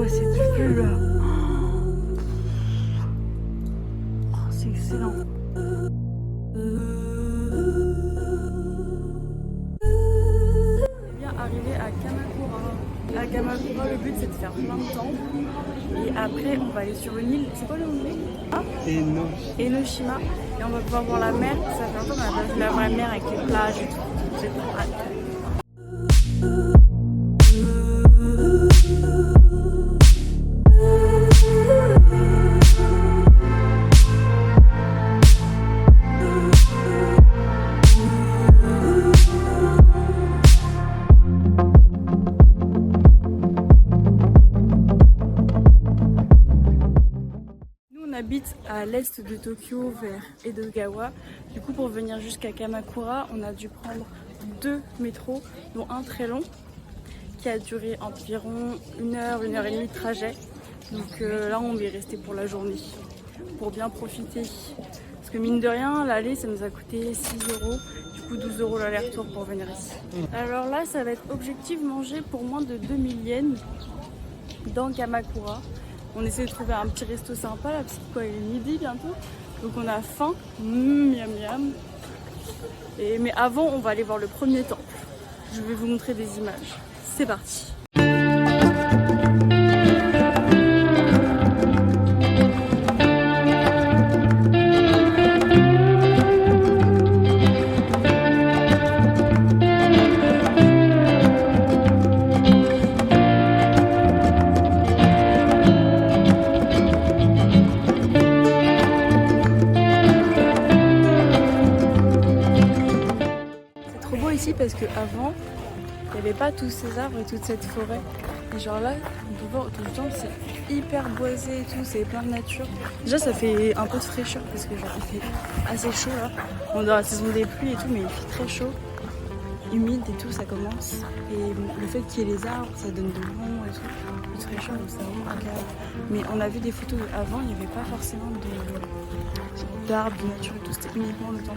quoi cette vue là? Oh, c'est excellent. Bien arrivé à Kamakura. À Kamakura, le but c'est de faire plein de temps. Et après, on va aller sur une île. C'est quoi le nom? Enoshima. Et on va pouvoir voir la mer. Ça fait longtemps qu'on n'a pas vu la vraie mer avec les plages et tout. J'ai trop hâte. On habite à l'est de Tokyo, vers Edogawa. Du coup, pour venir jusqu'à Kamakura, on a dû prendre 2 métros, dont un très long, qui a duré environ 1 heure, 1 heure et demie de trajet. Donc là, on est resté pour la journée, pour bien profiter. Parce que mine de rien, l'aller, ça nous a coûté 6 €. Du coup, 12 € l'aller-retour pour venir ici. Alors là, ça va être objectif manger pour moins de 2000 yens dans Kamakura. On essaie de trouver un petit resto sympa là, parce que quoi, il est midi bientôt. Donc on a faim. Miam miam. Mais avant, on va aller voir le premier temple. Je vais vous montrer des images. C'est parti. Parce qu'avant, il n'y avait pas tous ces arbres et toute cette forêt. Et genre là, on peut voir tout le temps, c'est hyper boisé et tout, c'est plein de nature. Déjà, ça fait un peu de fraîcheur parce que genre, il fait assez chaud là. On est dans la saison des pluies et tout, mais il fait très chaud, humide et tout, ça commence. Et bon, le fait qu'il y ait les arbres, ça donne de l'ombre et tout, de fraîcheur, donc c'est vraiment agréable. Mais on a vu des photos avant, il n'y avait pas forcément d'arbres, de nature et tout, c'était uniquement le temps.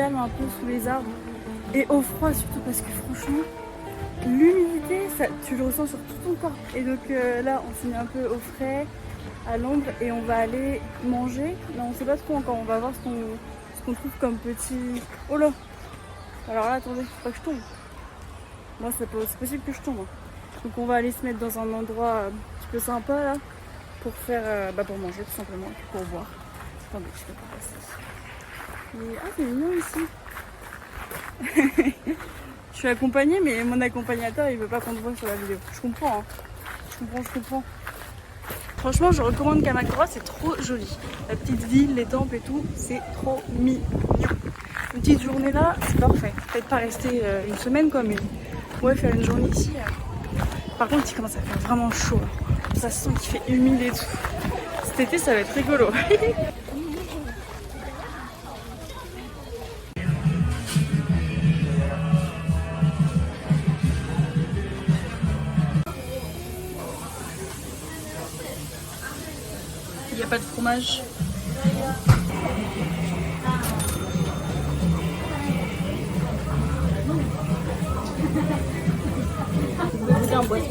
Un peu sous les arbres et au froid surtout parce que franchement l'humidité tu le ressens sur tout ton corps et donc là on s'est mis un peu au frais à l'ombre et on va aller manger. Là on sait pas trop encore, on va voir ce qu'on trouve comme petit... Oh là, alors là attendez, faut pas que je tombe, moi c'est possible que je tombe. Donc on va aller se mettre dans un endroit un petit peu sympa là pour faire pour manger tout simplement, pour boire. Attendez, je peux pas passer. Et, ah c'est mignon ici. Je suis accompagnée mais mon accompagnateur il veut pas qu'on te voit sur la vidéo. Je comprends, hein. Je comprends. Franchement je recommande Kamakura, c'est trop joli. La petite ville, les temples et tout, c'est trop mignon. Une petite journée là, c'est parfait. Peut-être pas rester une semaine quoi, mais ouais faire une journée ici. Par contre il commence à faire vraiment chaud. Ça se sent qu'il fait humide et tout. Cet été ça va être rigolo. Il n'y a pas de fromage. C'est un boisson.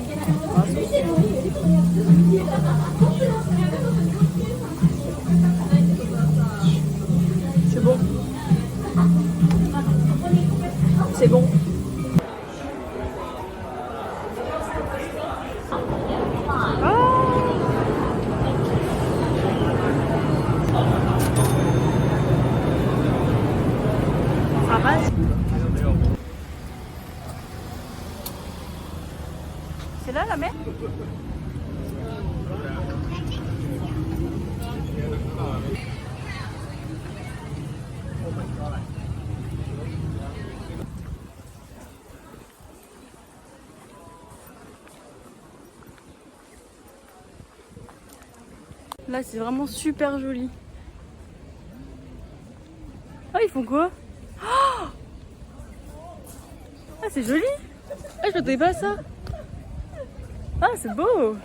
la mer? Là c'est vraiment super joli. Ah ils font quoi? Oh ah c'est joli. Ah je m'attendais pas à ça. Ah c'est beau.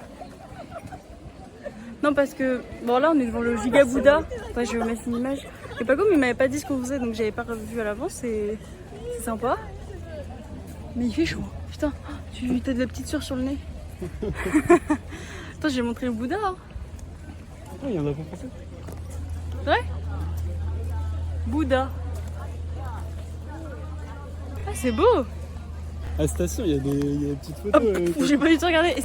Non parce que bon là on est devant le Giga Bouddha. Enfin, je vais mettre une image. Et pas comme il m'avait pas dit ce qu'on faisait donc j'avais pas revu à l'avance. C'est sympa. Mais il fait chaud. Putain, tu as de la petite sueur sur le nez. Attends j'ai montré le Bouddha. Hein. Ah, il y en a pas français. Ouais. Bouddha. Ah c'est beau. À la station, il y a des petites photos. J'ai pas du tout regardé.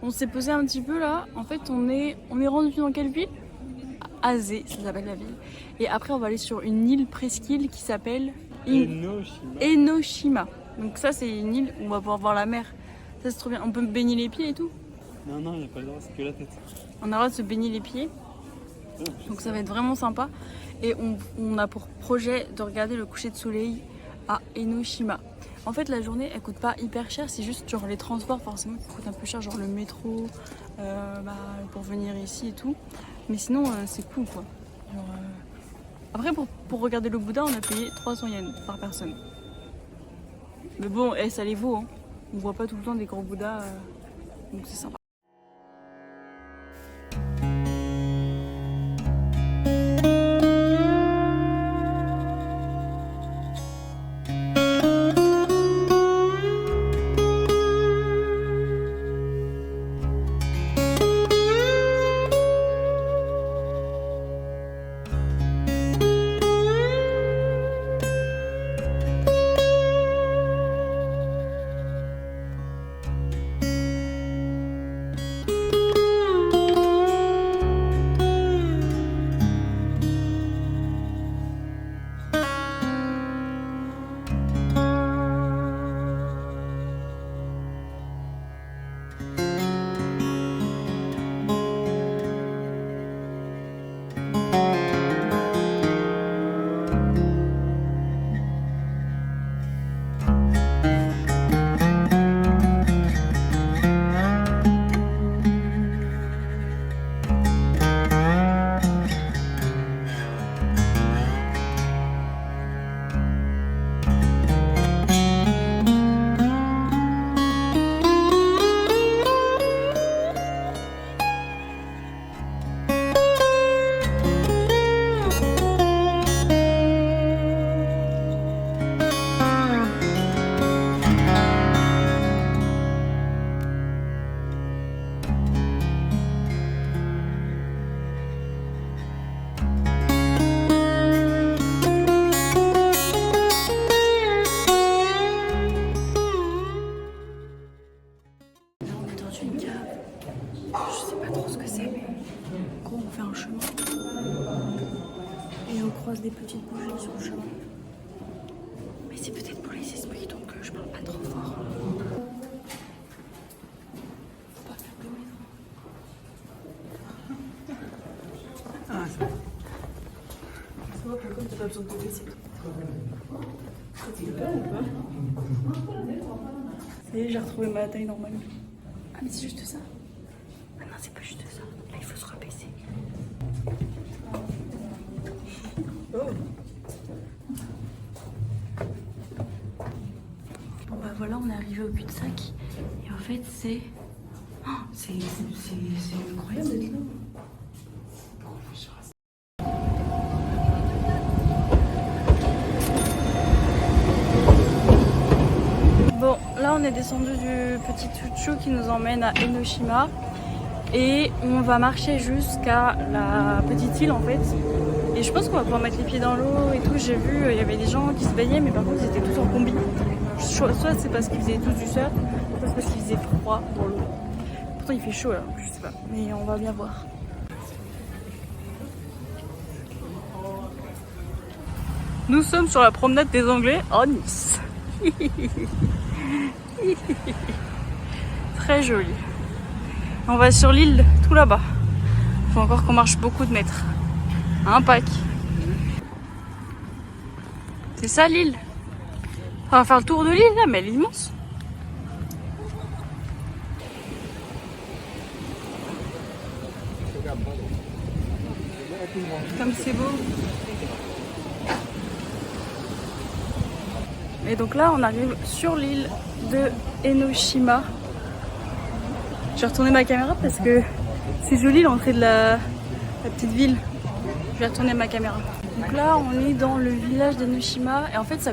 On s'est posé un petit peu là. En fait, on est rendu dans quelle ville? Azé, ça s'appelle la ville. Et après, on va aller sur une île presqu'île qui s'appelle Enoshima. Donc ça, c'est une île où on va pouvoir voir la mer. Ça, c'est trop bien. On peut baigner les pieds et tout? Non, non, il n'y a pas le droit, c'est que la tête. On a le droit de se baigner les pieds. Donc ça va être vraiment sympa. Et on a pour projet de regarder le coucher de soleil à Enoshima. En fait, la journée, elle coûte pas hyper cher. C'est juste genre les transports forcément qui coûtent un peu cher. Genre le métro pour venir ici et tout. Mais sinon, c'est cool quoi. Genre, après, pour regarder le Bouddha, on a payé 300 yens par personne. Mais bon, ça les vaut. Hein. On voit pas tout le temps des gros Bouddhas. Donc c'est sympa. Des petites bougies sur le chemin. Mais c'est peut-être pour les esprits, donc je parle pas trop fort. Faut pas faire de bruit. Ah, ça va. Ça va, comme t'as pas besoin de te baisser. Ça te fait peur ou pas? Ça y est, j'ai retrouvé ma taille normale. Ah, mais c'est juste ça? Ah non, c'est pas juste ça. Là, il faut se rabaisser. Oh. Bon bah voilà, on est arrivé au cul-de-sac et en fait c'est incroyable d'être là. Bon là on est descendu du petit chouchou qui nous emmène à Enoshima et on va marcher jusqu'à la petite île en fait. Et je pense qu'on va pouvoir mettre les pieds dans l'eau et tout. J'ai vu, il y avait des gens qui se baignaient, mais par contre ils étaient tous en combi. Soit c'est parce qu'ils faisaient tous du surf, soit c'est parce qu'il faisait froid dans l'eau. Pourtant il fait chaud là, je sais pas, mais on va bien voir. Nous sommes sur la promenade des Anglais à Nice. Très joli. On va sur l'île tout là-bas. Faut encore qu'on marche beaucoup de mètres. Un pack. C'est ça l'île. On va faire le tour de l'île là, mais elle est immense. Comme c'est beau. Et donc là, on arrive sur l'île de Enoshima. Je vais retourner ma caméra parce que c'est joli l'entrée de la petite ville. Je vais retourner ma caméra. Donc là, on est dans le village d'Enoshima et en fait, ça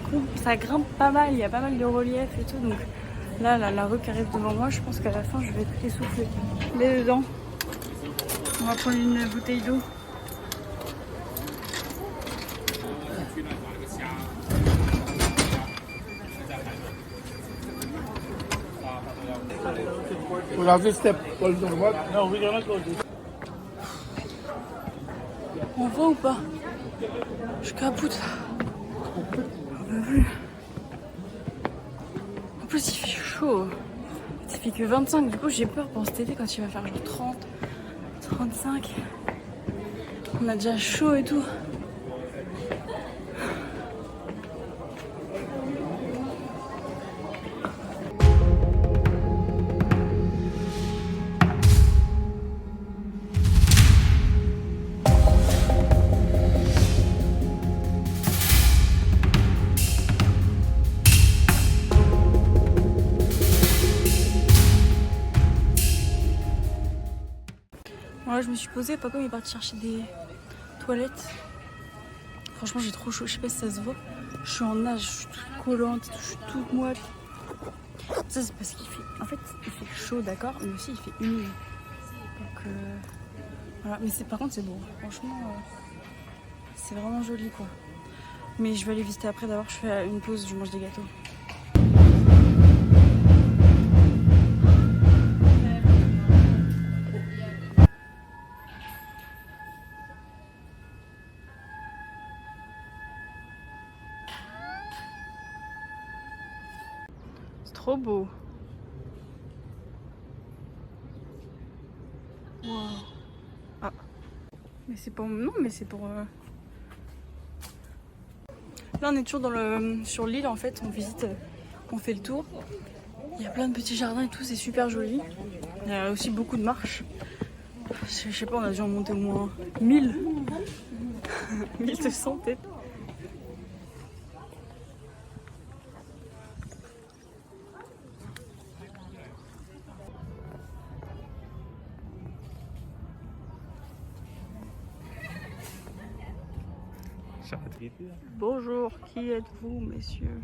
grimpe pas mal. Il y a pas mal de relief et tout. Donc là, la rue qui arrive devant moi, je pense qu'à la fin, je vais être essoufflée. Mais dedans, on va prendre une bouteille d'eau. On voit ou pas? Je capote là. En plus il fait chaud. Il fait que 25, du coup j'ai peur pour cet été quand il va faire genre 30, 35. On a déjà chaud et tout. Voilà, je me suis posée, papa il est parti chercher des toilettes. Franchement j'ai trop chaud, je sais pas si ça se voit. Je suis en nage, je suis toute collante, je suis toute moite. Ça c'est parce qu'il fait, en fait il fait chaud d'accord, mais aussi il fait humide. Donc voilà, mais par contre c'est beau, franchement c'est vraiment joli quoi. Mais je vais aller visiter après, d'abord je fais une pause, je mange des gâteaux. Trop beau. Wow. Ah. Mais c'est pour... Non, mais c'est pour... Là, on est toujours sur l'île, en fait. On visite, on fait le tour. Il y a plein de petits jardins et tout, c'est super joli. Il y a aussi beaucoup de marches. Je sais pas, on a dû en monter au moins 1000. 1200 peut-être. Bonjour, qui êtes-vous, messieurs?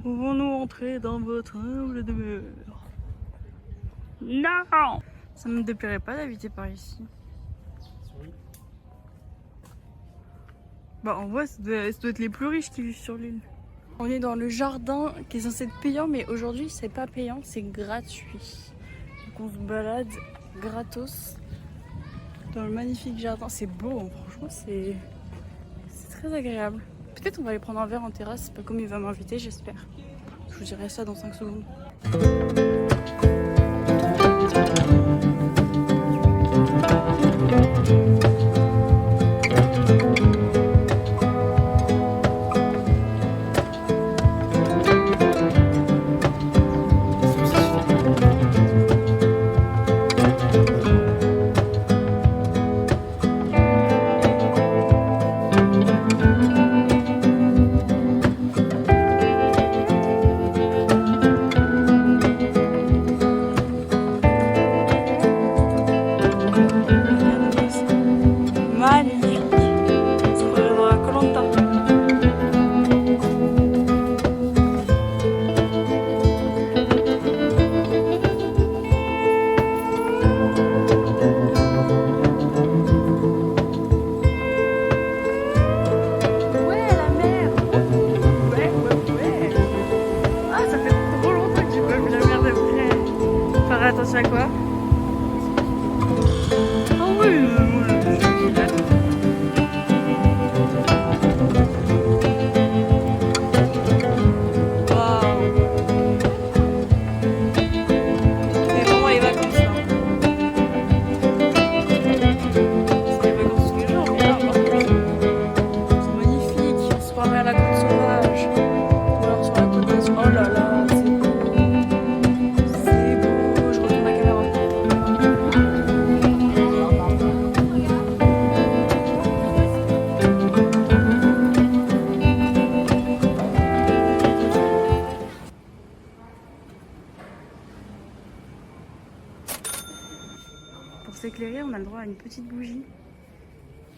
Pouvons-nous entrer dans votre humble demeure? Non! Ça ne me déplairait pas d'habiter par ici. Bah en vrai, ça doit être les plus riches qui vivent sur l'île. On est dans le jardin qui est censé être payant, mais aujourd'hui c'est pas payant, c'est gratuit. Donc on se balade gratos dans le magnifique jardin. C'est beau, hein. Franchement c'est très agréable. Peut-être on va aller prendre un verre en terrasse, c'est pas comme il va m'inviter, j'espère. Je vous dirai ça dans 5 secondes. Attention à quoi? Ah oui, croirait à la côte sauvage. Ou alors sur la côte d'Azur. Oh là là, c'est beau. C'est beau. Je retourne la caméra. Pour s'éclairer, on a le droit à une petite bougie.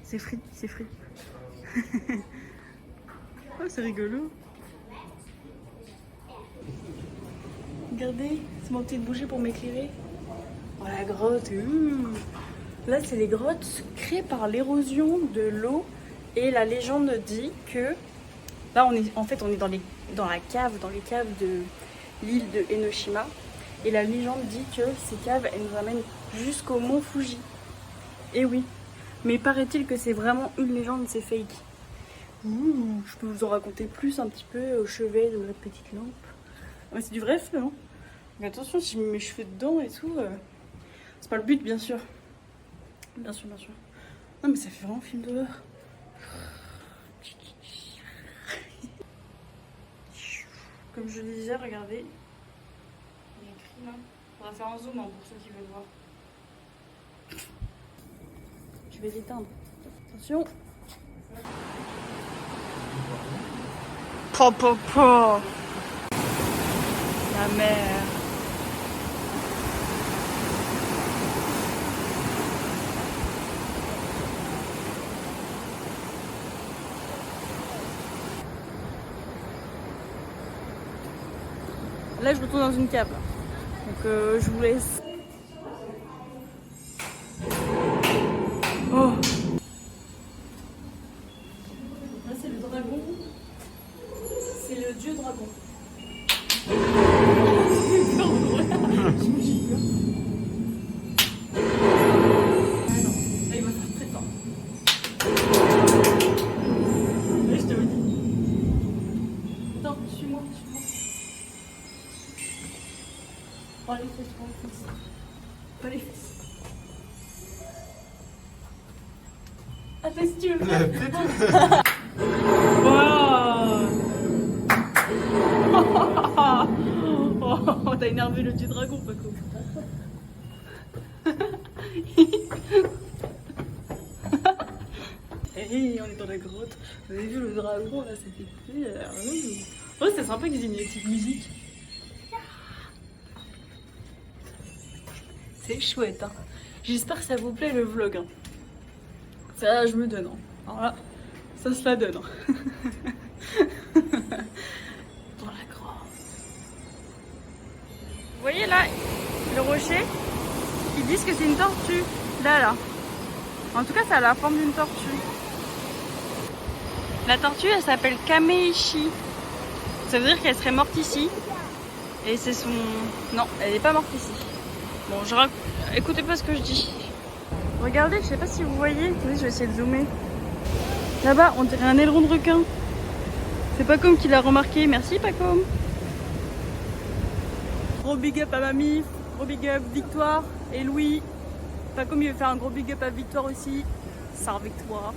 C'est free, c'est free. Oh, c'est rigolo. Regardez, c'est mon petite bougie pour m'éclairer. Oh, la grotte. Là, c'est les grottes créées par l'érosion de l'eau. Et la légende dit que... Là, on est dans les caves de l'île de Enoshima. Et la légende dit que ces caves, elles nous amènent jusqu'au mont Fuji. Et oui. Mais paraît-il que c'est vraiment une légende, c'est fake. Je peux vous en raconter plus un petit peu au chevet de la petite lampe. Mais c'est du vrai feu, hein. Mais attention, si je mets mes cheveux dedans et tout, c'est pas le but, bien sûr. Bien sûr, bien sûr. Non, mais ça fait vraiment film d'horreur. Comme je le disais, regardez. Il y a écrit là. On va faire un zoom hein, pour ceux qui veulent voir. Je vais l'éteindre. Attention. Po. La mer. Là, je retourne dans une cave. Donc, je vous laisse. Oh. Là, c'est le dragon. C'est le dieu dragon. J'ai peur. Ah non, là, il va faire très fort. Là, je te le dis. Attends, suis-moi. Prends les fesses. Pas les fesses. Attends si tu veux faire. Oh, t'as énervé le dieu dragon, Paco. Hey, on est dans la grotte. Vous avez vu le dragon là, c'était super. Oh, c'est sympa qu'ils aient mis la petite musique. C'est chouette, hein. J'espère que ça vous plaît le vlog. Hein. Ça, je me donne. Hein. Alors là, ça se la donne. Hein. Dans la grotte. Vous voyez là, le rocher, ils disent que c'est une tortue. Là. En tout cas, ça a la forme d'une tortue. La tortue, elle s'appelle Kameishi. Ça veut dire qu'elle serait morte ici. Et c'est son... Non, elle n'est pas morte ici. Bon, écoutez pas ce que je dis. Regardez, je sais pas si vous voyez. Oui, je vais essayer de zoomer. Là-bas, on dirait un aileron de requin. C'est Pacom qui l'a remarqué. Merci Pacom. Gros big up à Mamie. Gros big up Victoire et Louis. Pacom, il veut faire un gros big up à Victoire aussi. Sœur Victoire.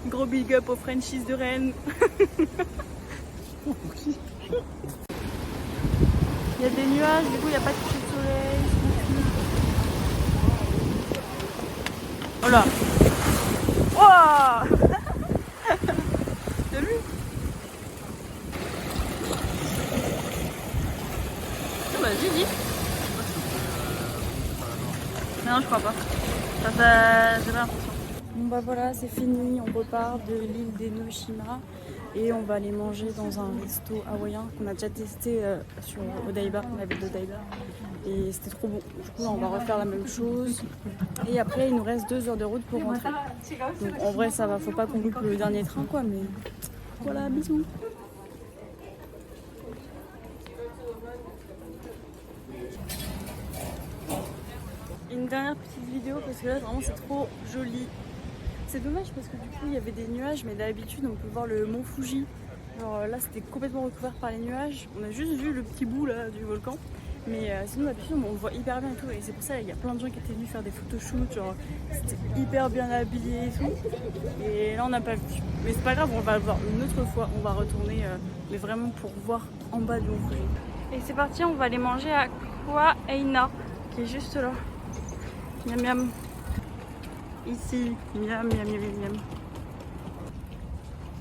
Gros big up aux Frenchies de Rennes. Il y a des nuages, du coup il n'y a pas de coucher de soleil. Oh là. Wow. T'as vu? Oh bah dis. Non, je crois pas. J'ai pas l'impression. Bon bah voilà, c'est fini, on repart de l'île d'Enoshima et on va aller manger dans un resto hawaïen qu'on a déjà testé sur Odaiba, la ville d'Odaiba, et c'était trop bon. Du coup là, on va refaire la même chose et après il nous reste 2 heures de route pour rentrer. Donc en vrai ça va, faut pas qu'on loupe le dernier train quoi, mais voilà, bisous. Une dernière petite vidéo parce que là vraiment c'est trop joli. C'est dommage parce que du coup il y avait des nuages, mais d'habitude on peut voir le mont Fuji. Alors là c'était complètement recouvert par les nuages. On a juste vu le petit bout là du volcan. Mais sinon d'habitude on le voit hyper bien et tout. Et c'est pour ça il y a plein de gens qui étaient venus faire des photoshoots. Genre c'était hyper bien habillé et tout. Et là on n'a pas vu. Mais c'est pas grave, on va le voir une autre fois. On va retourner mais vraiment pour voir en bas de Hong Kong. Et c'est parti, on va aller manger à Kwa Eina qui est juste là. Miam miam. Ici, miam miam miam miam.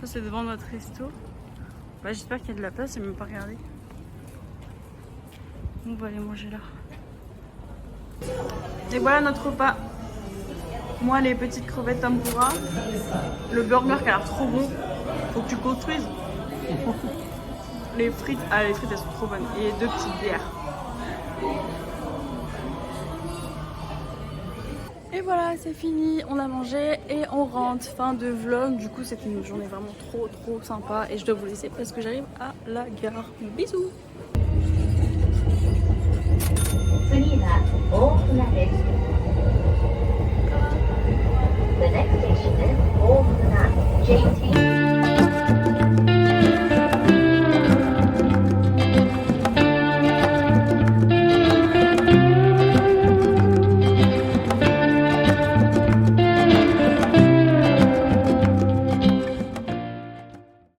Ça c'est devant notre resto. Bah, j'espère qu'il y a de la place, j'ai même pas regardé. On va aller manger là. Et voilà notre repas. Moi les petites crevettes tempura. Le burger qui a l'air trop bon. Faut que tu construises. Les frites, les frites elles sont trop bonnes. Et 2 petites bières. Et voilà, c'est fini, on a mangé et on rentre. Fin de vlog, du coup c'était une journée vraiment trop sympa. Et je dois vous laisser parce que j'arrive à la gare. Bisous. The next station is Old JT.